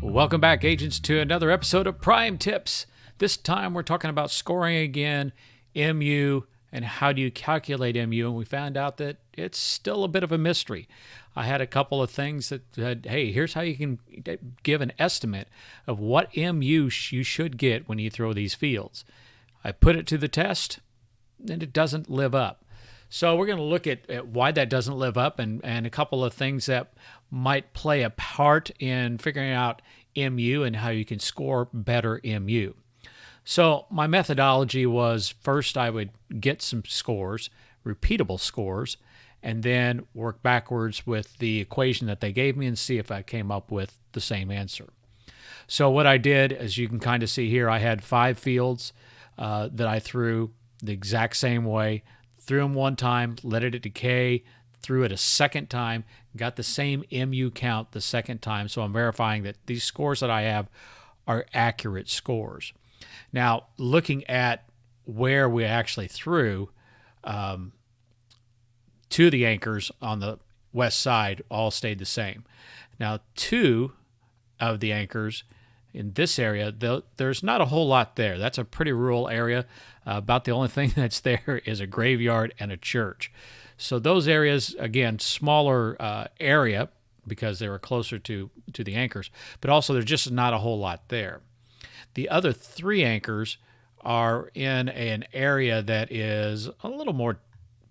Welcome back, agents, to another episode of Prime Tips. This time we're talking about scoring again, MU, and how do you calculate MU, and we found out that it's still a bit of a mystery. I had a couple of things that said, hey, here's how you can give an estimate of what MU you should get when you throw these fields. I put it to the test, and it doesn't live up. So we're going to look at why that doesn't live up and a couple of things that might play a part in figuring out MU and how you can score better MU. So my methodology was first I would get some scores, repeatable scores, and then work backwards with the equation that they gave me and see if I came up with the same answer. So what I did, as you can kind of see here, I had 5 fields that I threw the exact same way. Threw them one time, let it decay, threw it a second time, got the same MU count the second time. So I'm verifying that these scores that I have are accurate scores. Now, looking at where we actually threw to the anchors on the west side all stayed the same. Now, 2 of the anchors in this area, there's not a whole lot there. That's a pretty rural area. About the only thing that's there is a graveyard and a church. So those areas, again, smaller area because they were closer to the anchors, but also there's just not a whole lot there. The other 3 anchors are in an area that is a little more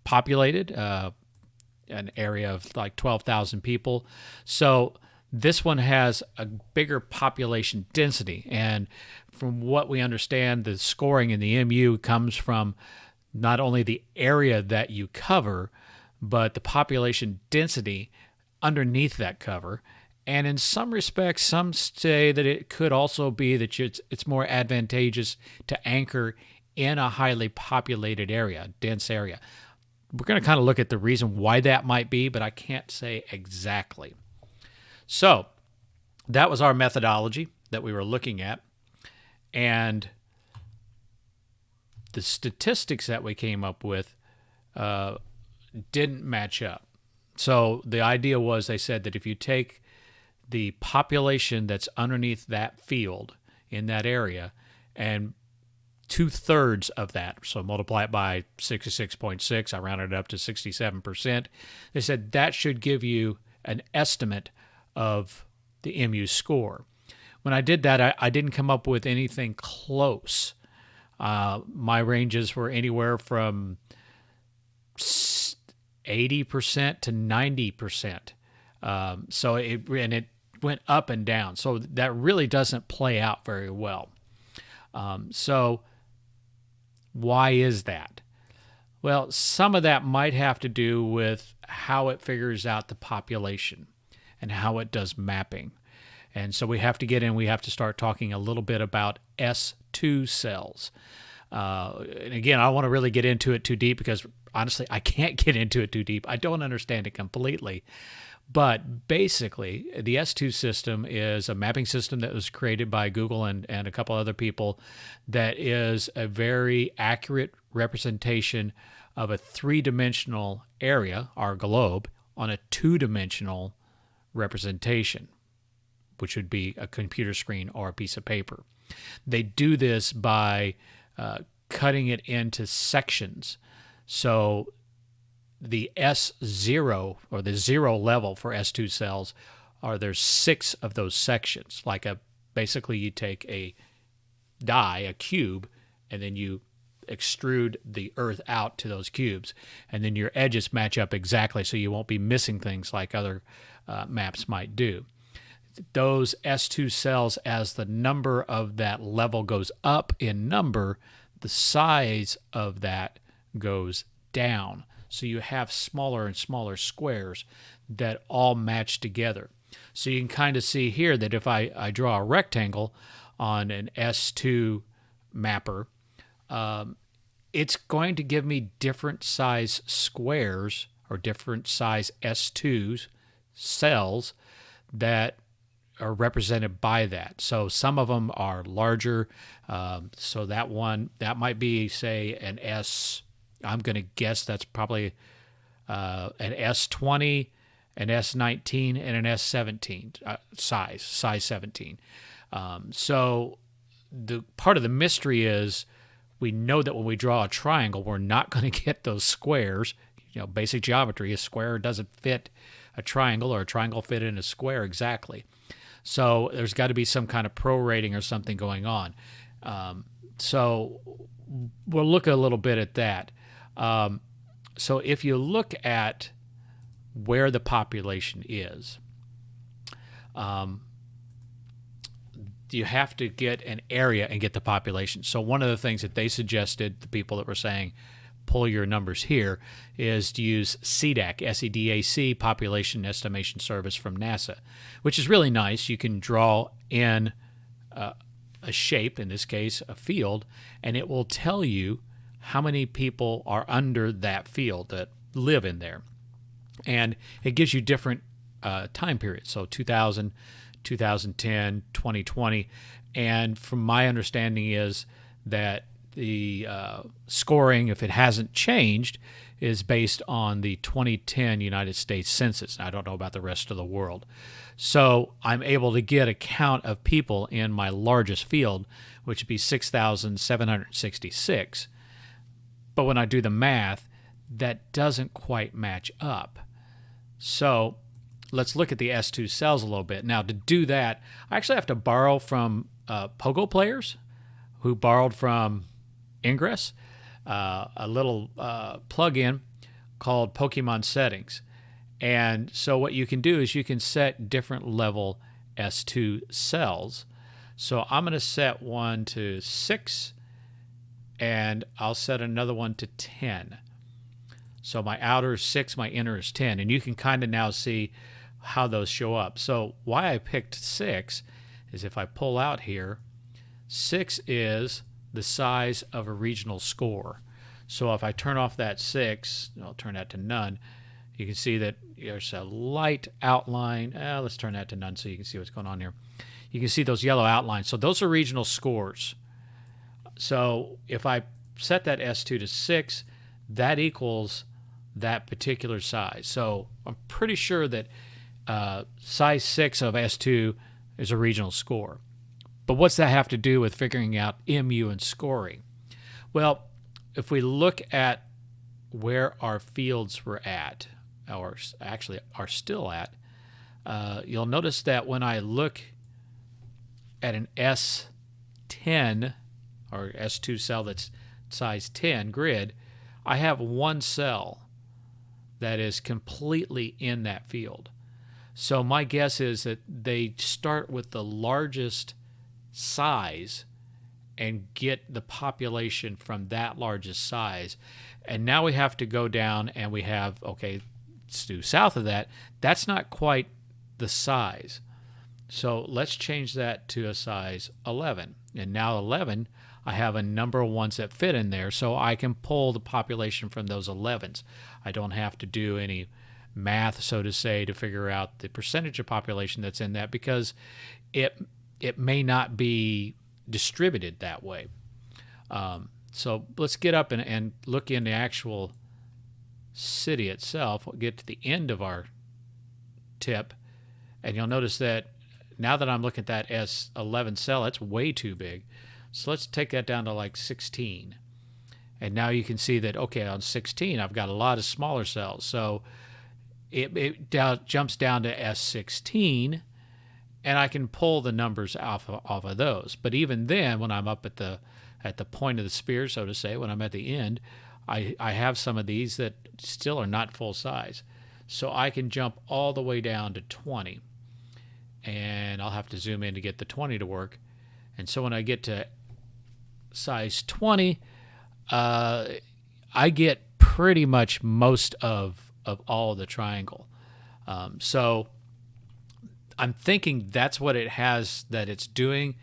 populated, an area of like 12,000 people. So this one has a bigger population density, and from what we understand, the scoring in the MU comes from not only the area that you cover, but the population density underneath that cover. And in some respects, some say that it could also be that it's more advantageous to anchor in a highly populated area, dense area. We're going to kind of look at the reason why that might be, but I can't say exactly. So that was our methodology that we were looking at. And the statistics that we came up with didn't match up. So the idea was, they said that if you take the population that's underneath that field in that area and 2/3 of that, so multiply it by 66.6, I rounded it up to 67%, they said that should give you an estimate of the MU score. When I did that, I didn't come up with anything close. My ranges were anywhere from 80% to 90%. So it went up and down. So that really doesn't play out very well. So why is that? Well, some of that might have to do with how it figures out the population and how it does mapping. And so we have to start talking a little bit about S2 cells. And again, I don't want to really get into it too deep because honestly, I can't get into it too deep. I don't understand it completely. But basically, the S2 system is a mapping system that was created by Google and a couple other people that is a very accurate representation of a 3-dimensional area, our globe, on a 2-dimensional representation, which would be a computer screen or a piece of paper. They do this by cutting it into sections. So the S0 or the 0 level for S2 cells there's 6 of those sections. Basically you take a die, a cube, and then you extrude the earth out to those cubes, and then your edges match up exactly so you won't be missing things like other maps might do. Those S2 cells, as the number of that level goes up in number, the size of that goes down. So you have smaller and smaller squares that all match together. So you can kind of see here that if I draw a rectangle on an S2 mapper, it's going to give me different size squares or different size S2 cells that are represented by that. So some of them are larger. So that might be, say, an S. I'm going to guess that's probably an S20, an S19, and an S17 size 17. So the part of the mystery is we know that when we draw a triangle, we're not going to get those squares. Basic geometry, a square doesn't fit a triangle, or a triangle fit in a square exactly. So there's got to be some kind of prorating or something going on. So we'll look a little bit at that. So if you look at where the population is, you have to get an area and get the population. So one of the things that they suggested, the people that were saying, pull your numbers here, is to use CDAC, SEDAC, Population Estimation Service from NASA, which is really nice. You can draw in a shape, in this case, a field, and it will tell you how many people are under that field that live in there. And it gives you different time periods, so 2000, 2010, 2020. And from my understanding is that the scoring, if it hasn't changed, is based on the 2010 United States Census. I don't know about the rest of the world. So I'm able to get a count of people in my largest field, which would be 6,766. But when I do the math, that doesn't quite match up. So let's look at the S2 cells a little bit. Now, to do that, I actually have to borrow from Pogo players who borrowed from Ingress, a little plug-in called Pokemon Settings. And so what you can do is you can set different level S2 cells. So I'm going to set one to 6, and I'll set another one to 10. So my outer is 6, my inner is 10. And you can kind of now see how those show up. So why I picked 6 is if I pull out here, 6 is the size of a regional score. So if I turn off that 6, I'll turn that to none, you can see that there's a light outline. Let's turn that to none so you can see what's going on here. You can see those yellow outlines. So those are regional scores. So if I set that S2 to 6, that equals that particular size. So I'm pretty sure that size 6 of S2 is a regional score. But what's that have to do with figuring out MU and scoring? Well, if we look at where our fields were at, or actually are still at, you'll notice that when I look at an S10 or S2 cell that's size 10 grid, I have one cell that is completely in that field. So my guess is that they start with the largest size and get the population from that largest size. And now we have to go down and we have, okay, let's do south of that. That's not quite the size. So let's change that to a size 11. And now 11, I have a number of ones that fit in there, so I can pull the population from those 11s. I don't have to do any math, so to say, to figure out the percentage of population that's in that, because it may not be distributed that way. So let's get up and look in the actual city itself. We'll get to the end of our tip, and you'll notice that now that I'm looking at that S11 cell, it's way too big. So let's take that down to like 16. And now you can see that, okay, on 16, I've got a lot of smaller cells. So it jumps down to S16, and I can pull the numbers off of those. But even then, when I'm up at the point of the spear, so to say, when I'm at the end, I have some of these that still are not full size. So I can jump all the way down to 20. And I'll have to zoom in to get the 20 to work. And so when I get to size 20, I get pretty much most of all of the triangle. So I'm thinking that's what it has that it's doing,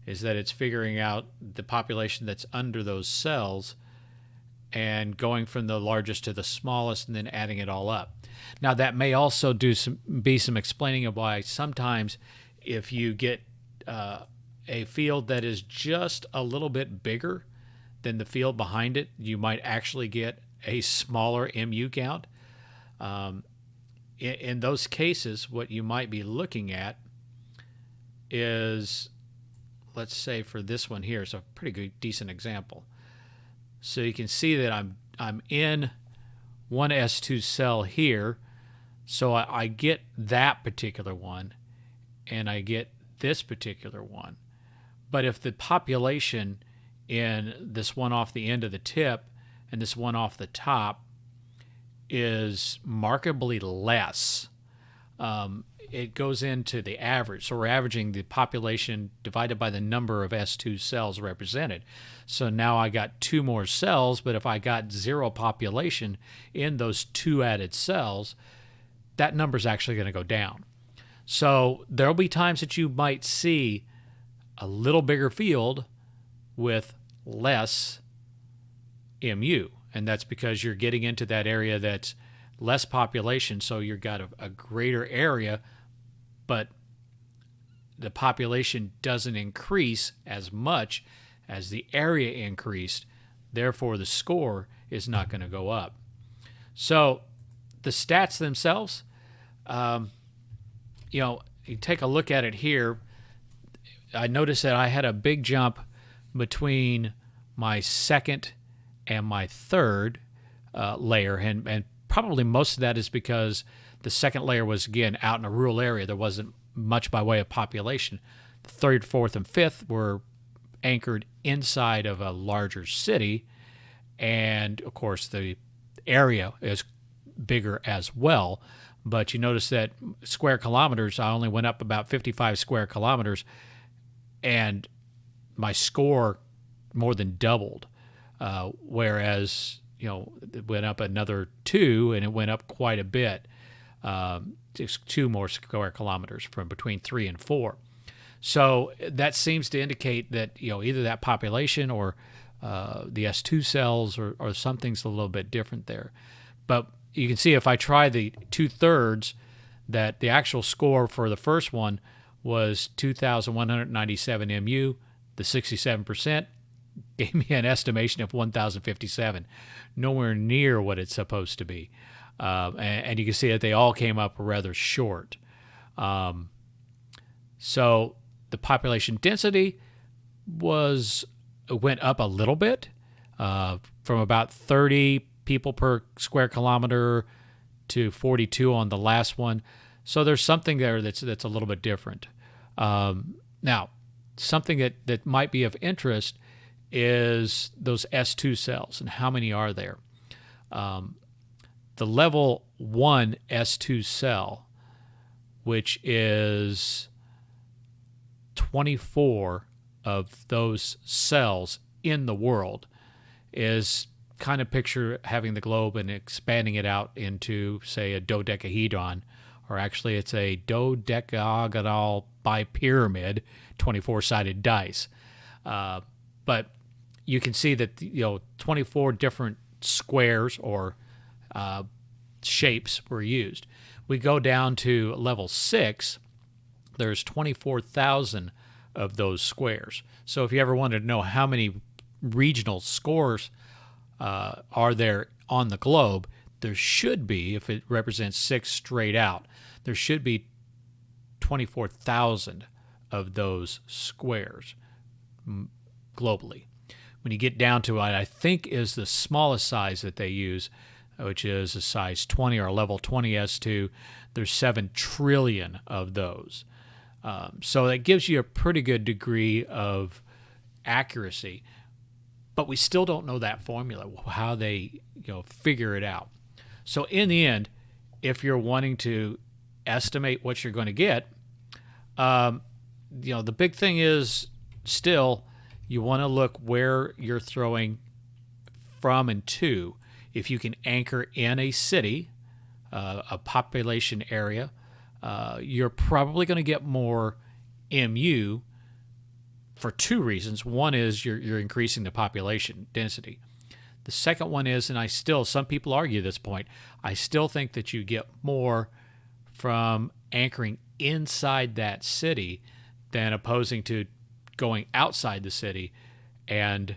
is that it's figuring out the population that's under those cells and going from the largest to the smallest and then adding it all up. Now, that may also be some explaining of why sometimes if you get a field that is just a little bit bigger than the field behind it, you might actually get a smaller MU count. In those cases, what you might be looking at is, let's say for this one here, it's a pretty good, decent example. So you can see that I'm in one S2 cell here, so I get that particular one, and I get this particular one. But if the population in this one off the end of the tip and this one off the top is markedly less, it goes into the average. So we're averaging the population divided by the number of S2 cells represented. So now I got 2 more cells, but if I got 0 population in those 2 added cells, that number's actually going to go down. So there'll be times that you might see a little bigger field with less MU. And that's because you're getting into that area that's less population, so you've got a greater area, but the population doesn't increase as much as the area increased. Therefore, the score is not going to go up. So the stats themselves, you take a look at it here. I noticed that I had a big jump between my second and my third layer, and probably most of that is because the second layer was, again, out in a rural area. There wasn't much by way of population. The third, fourth, and fifth were anchored inside of a larger city, and of course the area is bigger as well. But you notice that square kilometers, I only went up about 55 square kilometers, and my score more than doubled. Whereas, it went up another 2, and it went up quite a bit, just 2 more square kilometers from between 3 and 4. So that seems to indicate that, either that population or the S2 cells or something's a little bit different there. But you can see if I try the 2/3, that the actual score for the first one was 2,197 MU. The 67% gave me an estimation of 1,057, nowhere near what it's supposed to be. And you can see that they all came up rather short. So the population density went up a little bit, from about 30 people per square kilometer to 42 on the last one. So there's something there that's a little bit different. Now, something that might be of interest is those S2 cells and how many are there. The level 1 S2 cell, which is 24 of those cells in the world, is kind of picture having the globe and expanding it out into, say, a dodecahedron, or actually it's a dodecagonal bipyramid, 24-sided dice. But you can see that 24 different squares or shapes were used. We go down to level 6, there's 24,000 of those squares. So if you ever wanted to know how many regional scores are there on the globe, there should be, if it represents 6 straight out, there should be 24,000 of those squares globally. When you get down to what I think is the smallest size that they use, which is a size 20 or a level 20 S2, there's 7 trillion of those. So that gives you a pretty good degree of accuracy, but we still don't know that formula, how they figure it out. So in the end, if you're wanting to estimate what you're going to get, the big thing is still you want to look where you're throwing from and to. If you can anchor in a city, a population area, you're probably going to get more MU for 2 reasons. One is you're increasing the population density. The second one is, and some people argue this point, I still think that you get more from anchoring inside that city than opposing to going outside the city and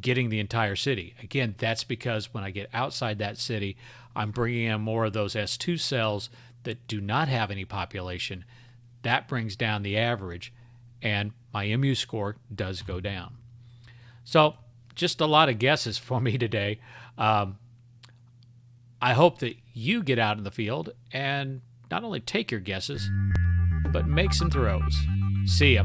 getting the entire city. Again, that's because when I get outside that city, I'm bringing in more of those S2 cells that do not have any population. That brings down the average, and my MU score does go down. So just a lot of guesses for me today. I hope that you get out in the field and not only take your guesses, but make some throws. See ya.